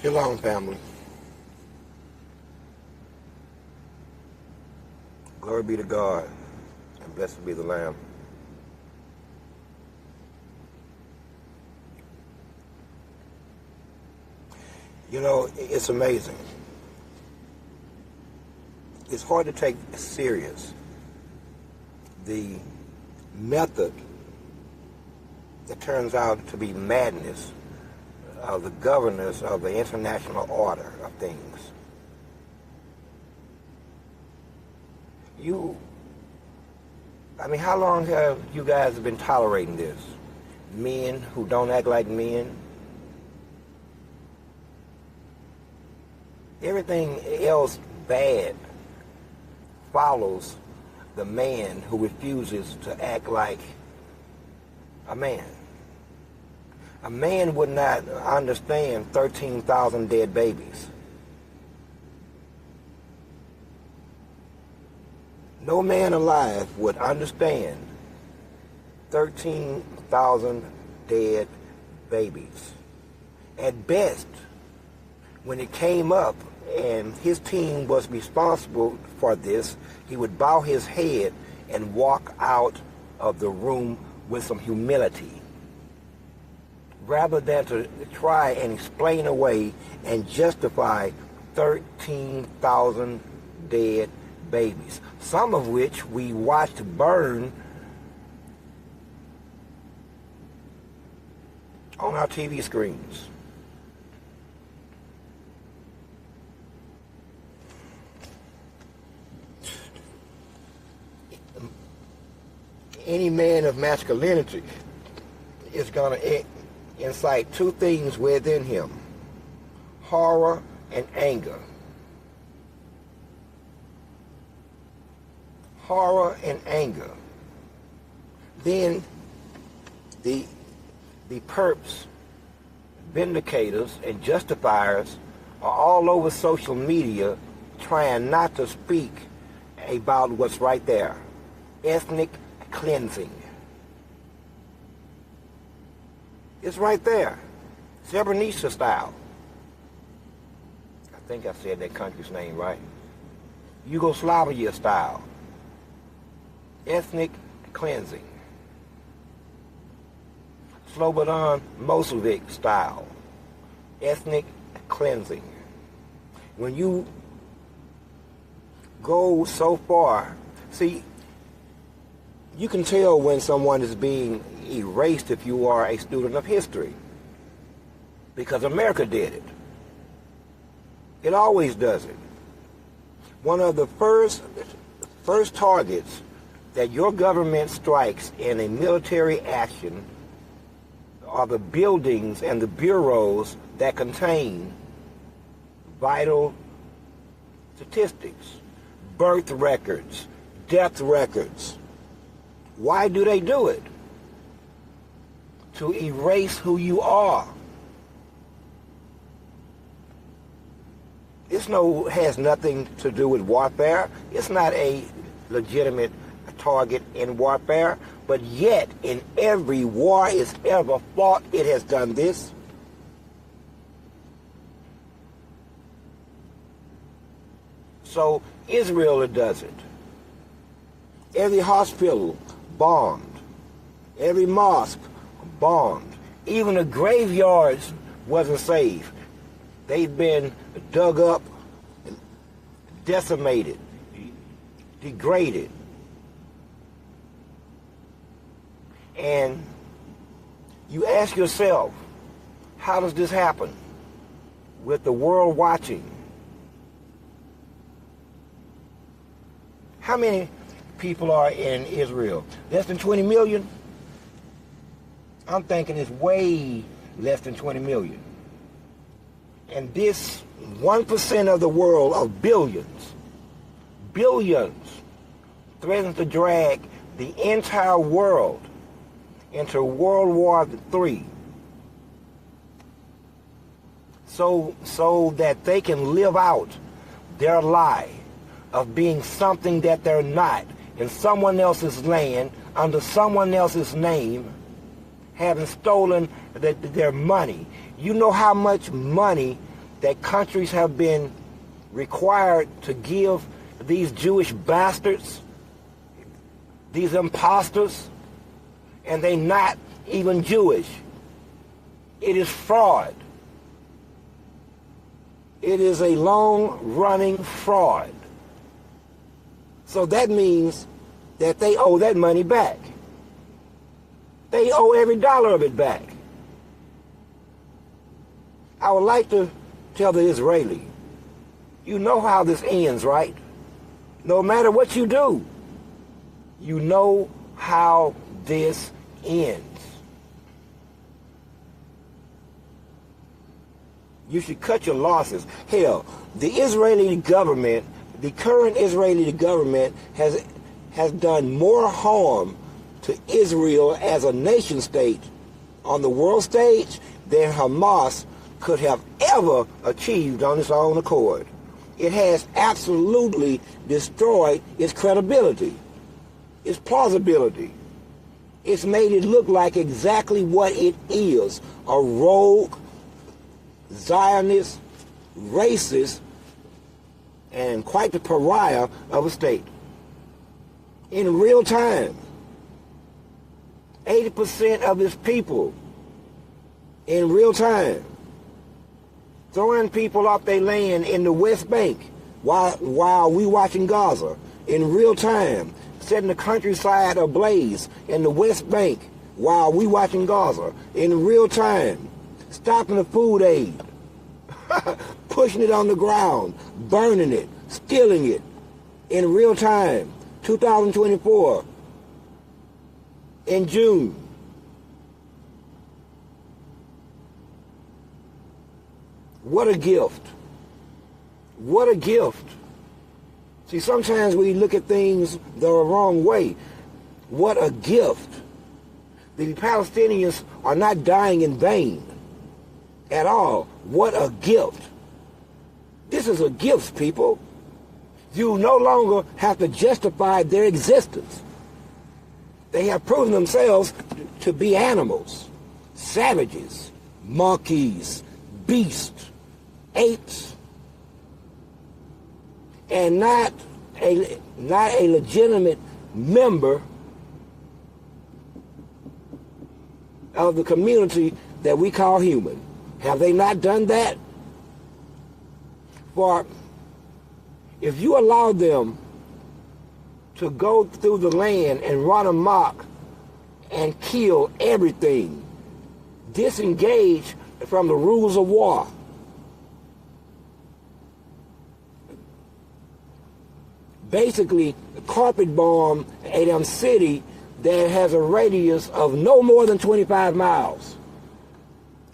Shalom, family. Glory be to God, and blessed be the Lamb. You know, it's amazing. It's hard to take serious the method that turns out to be madness of the governors of the international order of things. How long have you guys been tolerating this? Men who don't act like men? Everything else bad follows the man who refuses to act like a man. A man would not understand 13,000 dead babies. No man alive would understand 13,000 dead babies. At best, when it came up and his team was responsible for this, he would bow his head and walk out of the room with some humility, rather than to try and explain away and justify 13,000 dead babies, some of which we watched burn on our TV screens. Any man of masculinity is going to incite two things within him: horror and anger. Horror and anger. Then the perps, vindicators, and justifiers are all over social media trying not to speak about what's right there: ethnic cleansing. It's right there. Srebrenica style. I think I said that country's name right. Yugoslavia style. Ethnic cleansing. Slobodan Milosevic style. Ethnic cleansing. When you go so far, see, you can tell when someone is being erased if you are a student of history, because America did it. It always does it. One of the first targets that your government strikes in a military action are the buildings and the bureaus that contain vital statistics, birth records, death records. Why do they do it? To erase who you are. This has nothing to do with warfare. It's not a legitimate target in warfare, but yet in every war it's ever fought, it has done this. So Israel does it. Every hospital bombed. Every mosque bombed. Even the graveyards wasn't safe. They've been dug up, decimated, degraded. And you ask yourself, how does this happen with the world watching? How many people are in Israel? Less than 20 million? I'm thinking it's way less than 20 million. And this 1% of the world of billions threatens to drag the entire world into World War III, so that they can live out their lie of being something that they're not in someone else's land, under someone else's name, having stolen their money. You know how much money that countries have been required to give these Jewish bastards, these imposters, and they're not even Jewish. It is fraud. It is a long-running fraud. So that means that they owe that money back. They owe every dollar of it back. I would like to tell the Israeli, you know how this ends, right? No matter what you do, you know how this ends. You should cut your losses. Hell, the Israeli government, the current Israeli government has done more harm to Israel as a nation state on the world stage than Hamas could have ever achieved on its own accord. It has absolutely destroyed its credibility, its plausibility. It's made it look like exactly what it is, a rogue, Zionist, racist, and quite the pariah of a state. In real time, 80% of its people, in real time, throwing people off their land in the West Bank while we watching Gaza, in real time, setting the countryside ablaze in the West Bank while we watching Gaza, in real time, stopping the food aid, pushing it on the ground, burning it, stealing it, in real time, 2024, in June. What a gift. What a gift. See, sometimes we look at things the wrong way. What a gift. The Palestinians are not dying in vain at all. What a gift. This is a gift, people. You no longer have to justify their existence. They have proven themselves to be animals, savages, monkeys, beasts, apes, and not a legitimate member of the community that we call human. Have they not done that? For if you allow them to go through the land and run amok and kill everything, disengage from the rules of war, basically carpet bomb a city that has a radius of no more than 25 miles.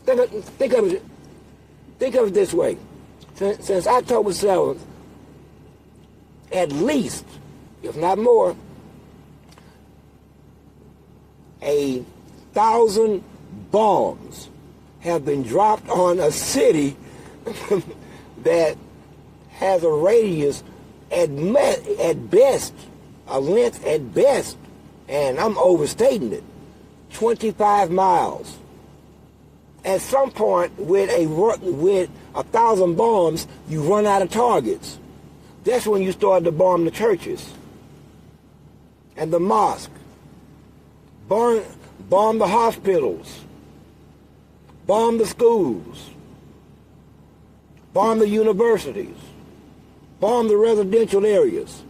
Think of it this way. Since October 7th, at least, if not more, 1,000 bombs have been dropped on a city that has a radius at best, a length at best, and I'm overstating it, 25 miles. At some point, with 1,000 bombs, you run out of targets. That's when you start to bomb the churches and the mosque, bomb the hospitals, bomb the schools, bomb the universities, bomb the residential areas.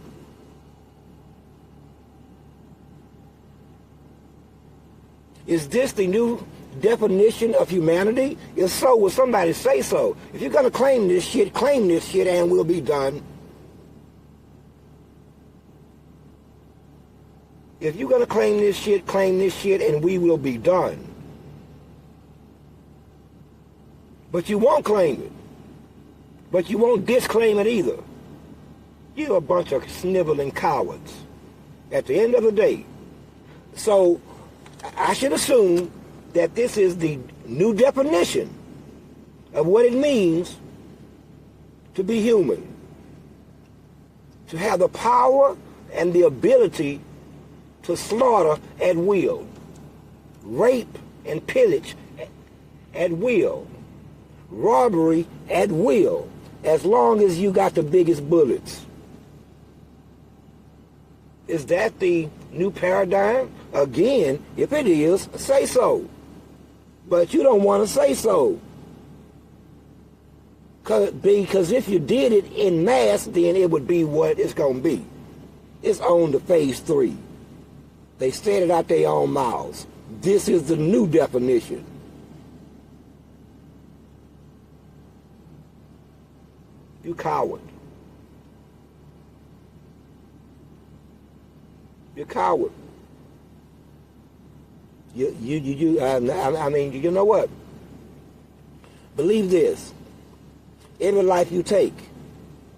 Is this the new definition of humanity? If so, will somebody say so? If you're going to claim this shit, and we'll be done. If you're going to claim this shit, and we will be done. But you won't claim it. But you won't disclaim it either. You're a bunch of sniveling cowards at the end of the day. So I should assume that this is the new definition of what it means to be human. To have the power and the ability to slaughter at will, rape and pillage at will, robbery at will, as long as you got the biggest bullets. Is that the new paradigm? Again, if it is, say so. But you don't want to say so. Because if you did it in mass, then it would be what it's going to be. It's on to phase 3. They said it out their own mouths. This is the new definition. You coward. You're a coward. I mean, you know what? Believe this. Every life you take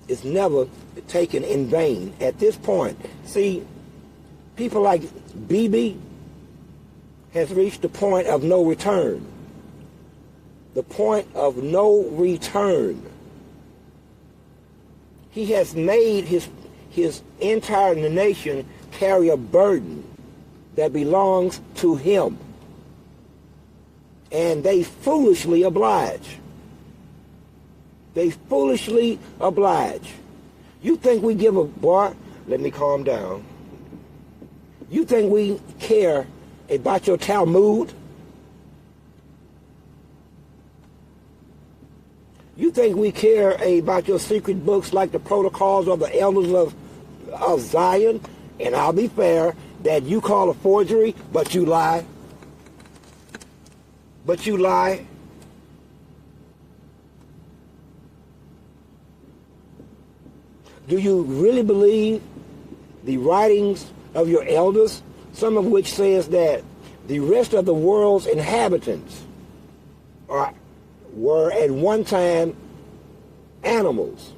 is never taken in vain at this point. See, people like BB has reached the point of no return. The point of no return. He has made his entire nation carry a burden that belongs to him. And they foolishly oblige. They foolishly oblige. You think we give a... Boy, let me calm down. You think we care about your Talmud? You think we care about your secret books like the Protocols of the Elders of Zion? And I'll be fair, that you call a forgery, but you lie. But you lie. Do you really believe the writings of your elders, some of which says that the rest of the world's inhabitants were at one time animals,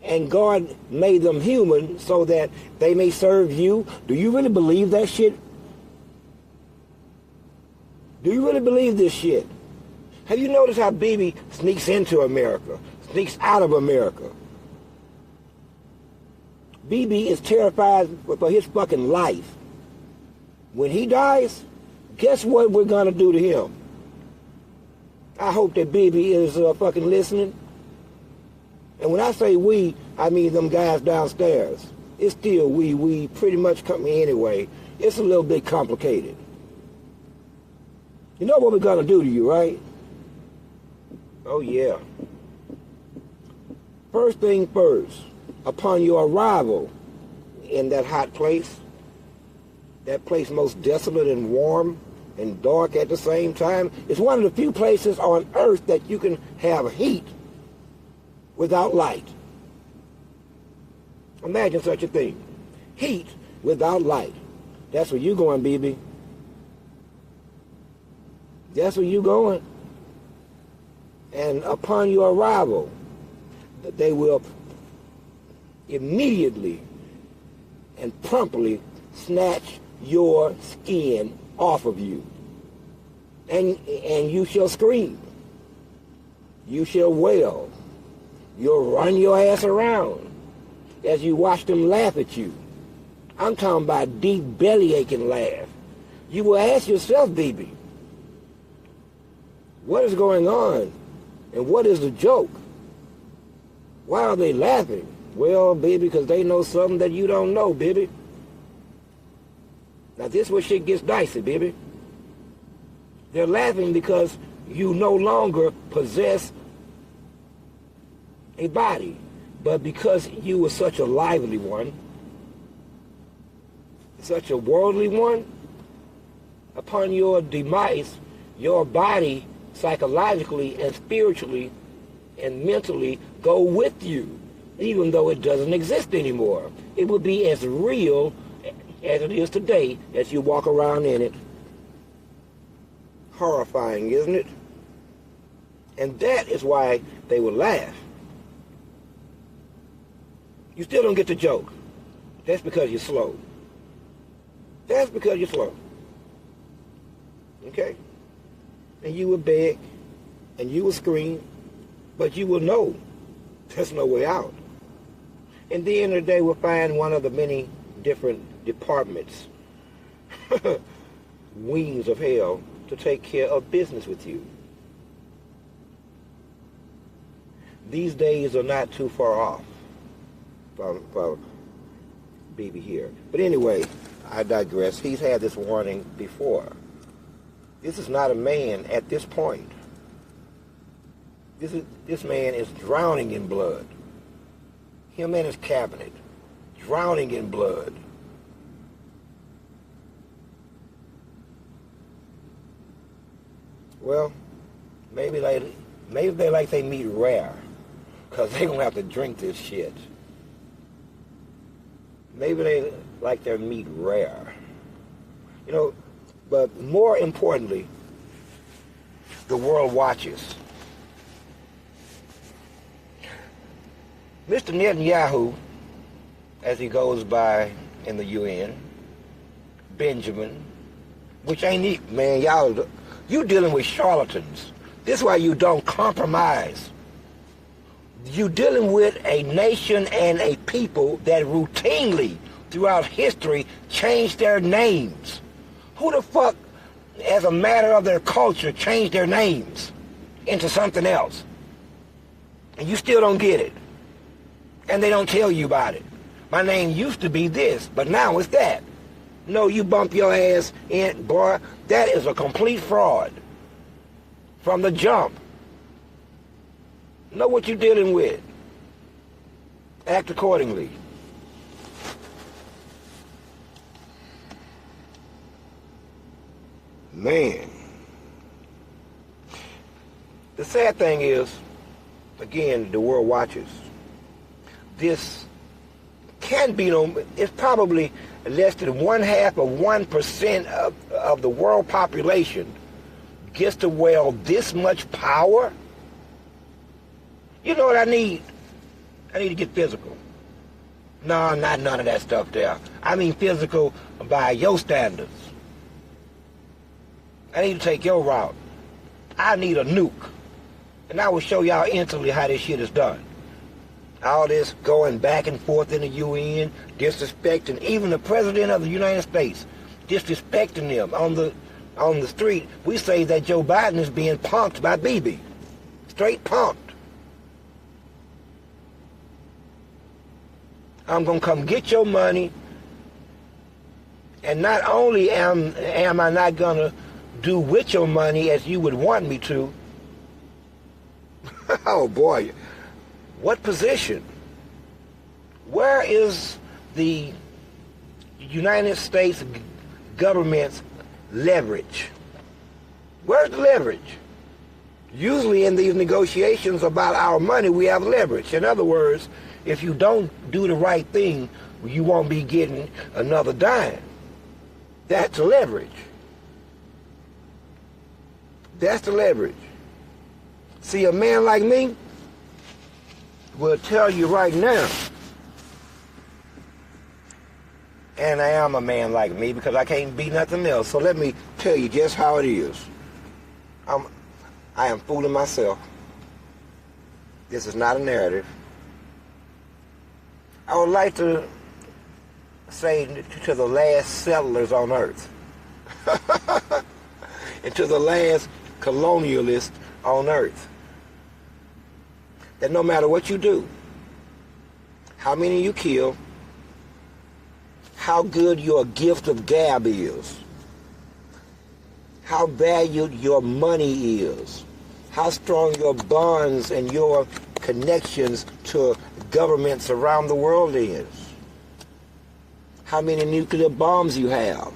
and God made them human so that they may serve you? Do you really believe that shit? Do you really believe this shit? Have you noticed how BB sneaks into America, sneaks out of America? BB is terrified for his fucking life. When he dies, guess what we're going to do to him? I hope that BB is fucking listening. And when I say we, I mean them guys downstairs. It's still we pretty much come anyway. It's a little bit complicated. You know what we're going to do to you, right? Oh, yeah. First thing first, upon your arrival in that hot place, that place most desolate and warm and dark at the same time, it's one of the few places on earth that you can have heat without light. Imagine such a thing. Heat without light. That's where you going, BB. That's where you going. And upon your arrival, they will immediately and promptly snatch your skin off of you. And you shall scream. You shall wail. You'll run your ass around as you watch them laugh at you. I'm talking about deep belly-aching laugh. You will ask yourself, BB, what is going on? And what is the joke? Why are they laughing? Well, baby, because they know something that you don't know, baby. Now, this is where shit gets dicey, baby. They're laughing because you no longer possess a body, but because you were such a lively one, such a worldly one, upon your demise, your body psychologically and spiritually and mentally go with you, even though it doesn't exist anymore. It will be as real as it is today as you walk around in it. Horrifying, isn't it? And that is why they will laugh. You still don't get the joke. That's because you're slow. That's because you're slow. Okay? And you will beg, and you will scream, but you will know there's no way out. At the end of the day, we'll find one of the many different departments, wings of hell, to take care of business with you. these days are not too far off from BB here. But anyway, I digress. He's had this warning before. This is not a man at this point. This man is drowning in blood. Him and his cabinet, drowning in blood. Well, maybe they like they meat rare, because they're going to have to drink this shit. Maybe they like their meat rare. You know, but more importantly, the world watches. Mr. Netanyahu, as he goes by in the UN, Benjamin, which ain't it, man, you dealing with charlatans. This is why you don't compromise. You dealing with a nation and a people that routinely, throughout history, change their names. Who the fuck, as a matter of their culture, changed their names into something else? And you still don't get it. And they don't tell you about it. My name used to be this, but now it's that. No, you bump your ass in, boy, that is a complete fraud. From the jump. Know what you're dealing with. Act accordingly. Man. The sad thing is, again, the world watches. This can be it's probably less than 1/2% of the world population gets to wield this much power. You know what I need? I need to get physical. No, not none of that stuff there. I mean physical by your standards. I need to take your route. I need a nuke. And I will show y'all instantly how this shit is done. All this going back and forth in the UN, disrespecting even the President of the United States, disrespecting them on the street. We say that Joe Biden is being punked by BB. Straight punked. I'm going to come get your money, and not only am I not going to do with your money as you would want me to. Oh boy, what position? Where is the United States government's leverage? Where's the leverage? Usually in these negotiations about our money, we have leverage. In other words, if you don't do the right thing, you won't be getting another dime. That's leverage. That's the leverage. See, a man like me will tell you right now, and I am a man like me because I can't be nothing else. So let me tell you just how it is. I am fooling myself. This is not a narrative. I would like to say to the last settlers on earth and to the last colonialist on earth, that no matter what you do, how many you kill, how good your gift of gab is, how valued your money is, how strong your bonds and your connections to governments around the world is, how many nuclear bombs you have,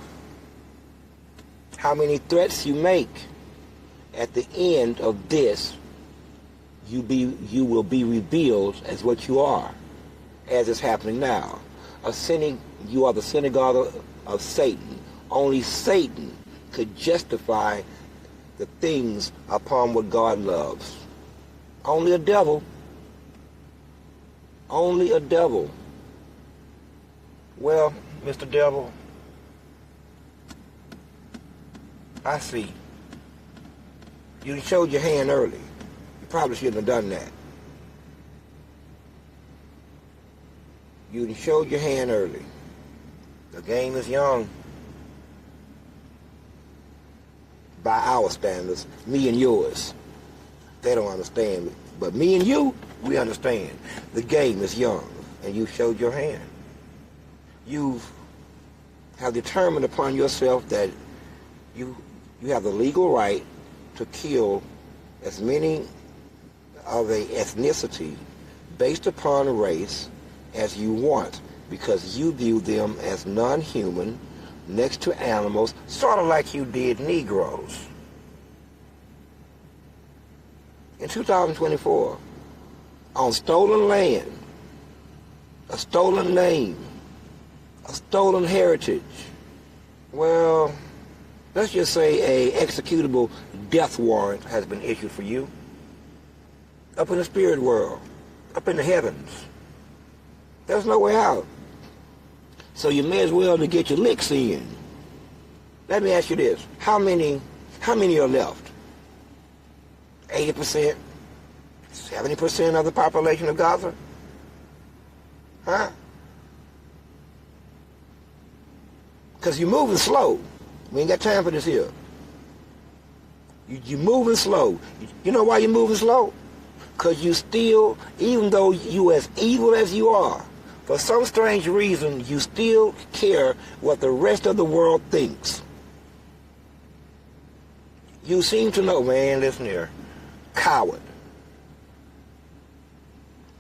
how many threats you make. At the end of this, you will be revealed as what you are, as is happening now. You are the synagogue of Satan. Only Satan could justify the things upon what God loves. Only a devil. Only a devil. Well, Mr. Devil, I see. You showed your hand early. You probably shouldn't have done that. You showed your hand early. The game is young. By our standards, me and yours. They don't understand. But me and you, we understand. The game is young, and you showed your hand. You have determined upon yourself that you have the legal right to kill as many of a ethnicity based upon race as you want, because you view them as non-human next to animals, sort of like you did Negroes. In 2024, on stolen land, a stolen name, a stolen heritage, well, let's just say a executable death warrant has been issued for you up in the spirit world, up in the heavens. There's no way out. So you may as well to get your licks in. Let me ask you this. How many are left? 80%? 70% of the population of Gaza? Huh? Because you're moving slow. We ain't got time for this here. You're moving slow. You know why you're moving slow? Because you still, even though you as evil as you are, for some strange reason, you still care what the rest of the world thinks. You seem to know, man, listen here, coward.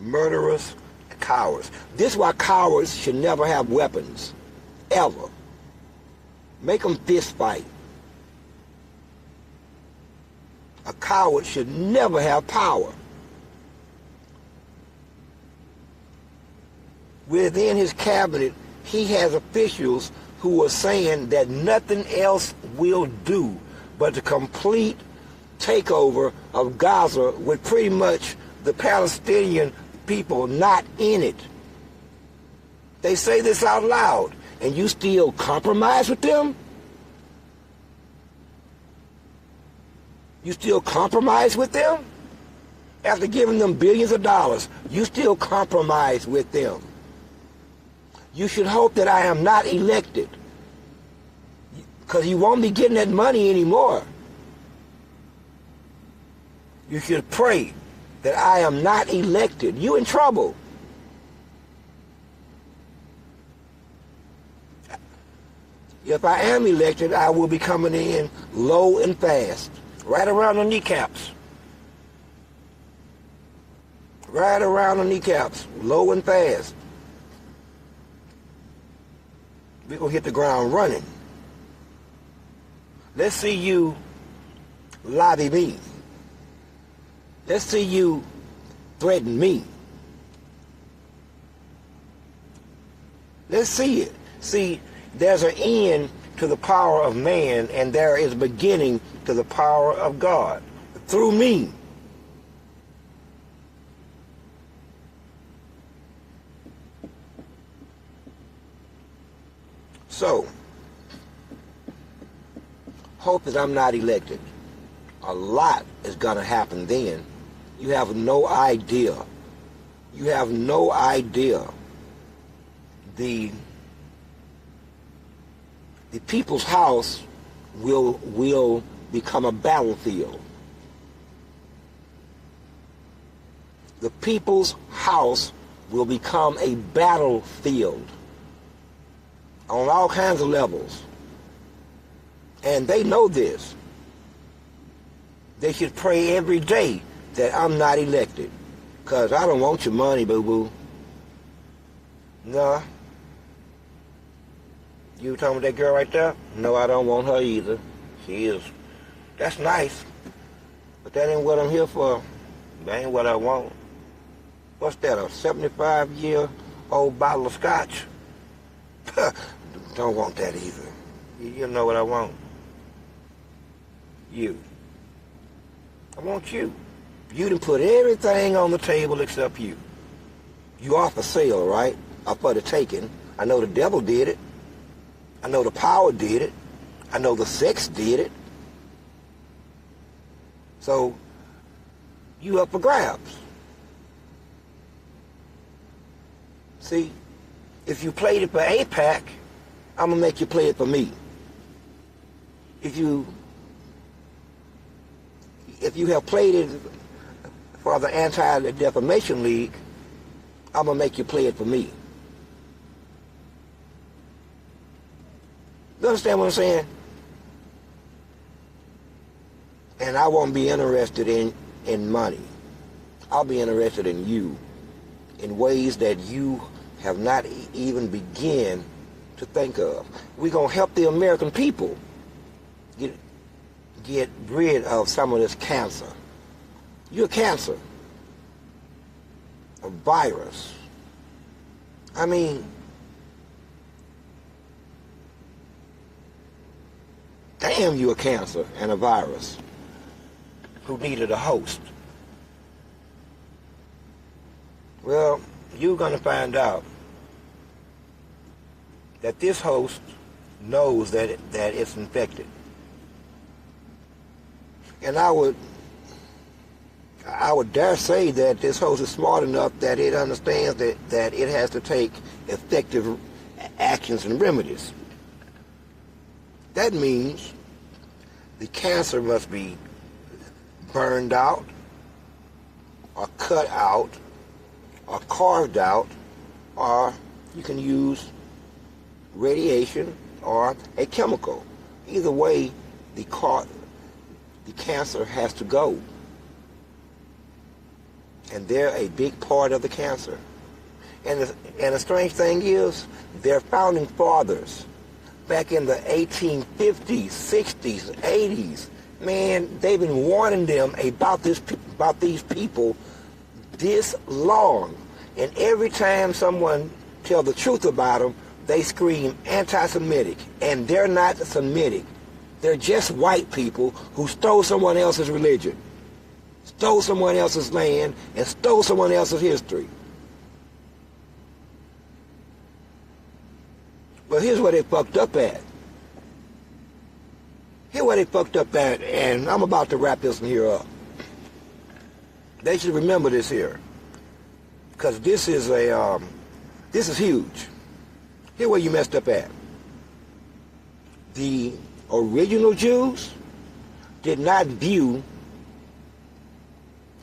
Murderous cowards. This is why cowards should never have weapons, ever. Make them fist fight. A coward should never have power. Within his cabinet, he has officials who are saying that nothing else will do but the complete takeover of Gaza with pretty much the Palestinian people not in it. They say this out loud, and you still compromise with them? You still compromise with them? After giving them billions of dollars, you still compromise with them. You should hope that I am not elected, because you won't be getting that money anymore. You should pray that I am not elected. You in trouble. If I am elected, I will be coming in low and fast, right around the kneecaps. Right around the kneecaps, low and fast. We're going to hit the ground running. Let's see you lobby me. Let's see you threaten me. Let's see it. See, there's an end to the power of man, and there is a beginning to the power of God through me. So, hope that I'm not elected. A lot is going to happen then. You have no idea. You have no idea. The people's house will become a battlefield. The people's house will become a battlefield on all kinds of levels. And they know this. They should pray every day that I'm not elected, because I don't want your money, boo-boo. Nah. You talking about that girl right there? No, I don't want her either. She is. That's nice. But that ain't what I'm here for. That ain't what I want. What's that, a 75-year-old bottle of scotch? Don't want that either. You know what I want? You. I want you. You done put everything on the table except you. You are for sale, right? Or for the taking. I know the devil did it. I know the power did it. I know the sex did it. So, you up for grabs. See, if you played it for AIPAC, I'm going to make you play it for me. If you have played it for the Anti-Defamation League, I'm going to make you play it for me. You understand what I'm saying? And I won't be interested in money. I'll be interested in you, in ways that you have not even begun to think of. We're going to help the American people get rid of some of this cancer. You're a cancer. A virus. I mean, damn, you're a cancer and a virus who needed a host. Well, you're going to find out that this host knows that it's infected. And I would dare say that this host is smart enough that it understands that it has to take effective actions and remedies. That means the cancer must be burned out, or cut out, or carved out, or you can use radiation or a chemical. Either way, the cancer has to go. And they're a big part of the cancer. And the strange thing is, their founding fathers, back in the 1850s, 60s, 80s, man, they've been warning them about these people this long. And every time someone tells the truth about them, they scream anti-Semitic. And they're not Semitic. They're just white people who stole someone else's religion, stole someone else's land, and stole someone else's history. But here's where they fucked up at. Here's where they fucked up at, and I'm about to wrap this one here up. They should remember this here, because this is huge. Here's where you messed up at. The original Jews did not view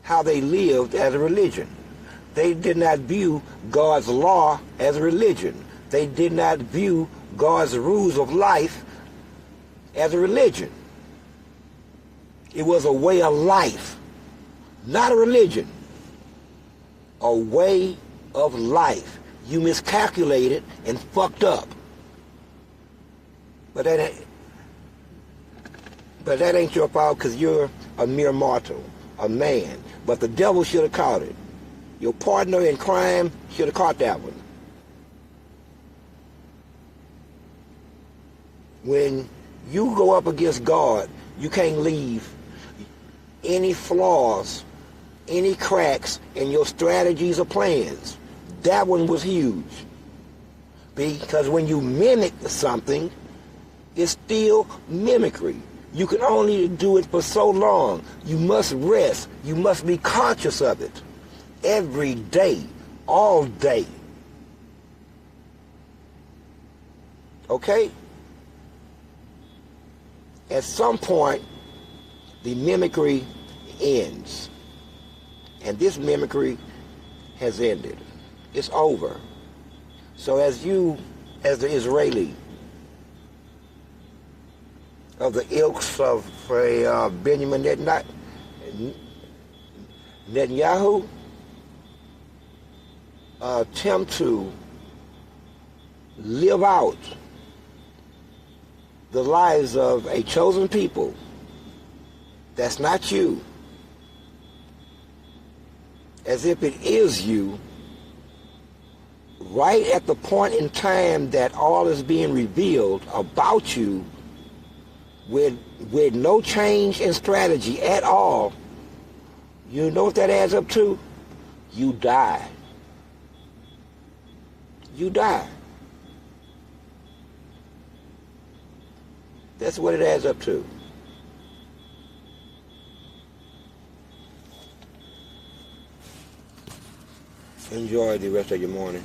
how they lived as a religion. They did not view God's law as a religion. They did not view God's rules of life as a religion. It was a way of life, not a religion. A way of life. You miscalculated and fucked up. But that ain't your fault, because you're a mere mortal, a man. But the devil should have caught it. Your partner in crime should have caught that one. When you go up against God, you can't leave any flaws, any cracks in your strategies or plans. That one was huge. Because when you mimic something, it's still mimicry. You can only do it for so long. You must rest. You must be conscious of it. Every day, all day. Okay? At some point, the mimicry ends. And this mimicry has ended. It's over. So as the Israeli, of the ilks of Benjamin Netanyahu, attempt to live out the lives of a chosen people that's not you, as if it is you, right at the point in time that all is being revealed about you, with no change in strategy at all, you know what that adds up to? You die. You die. That's what it adds up to. Enjoy the rest of your morning.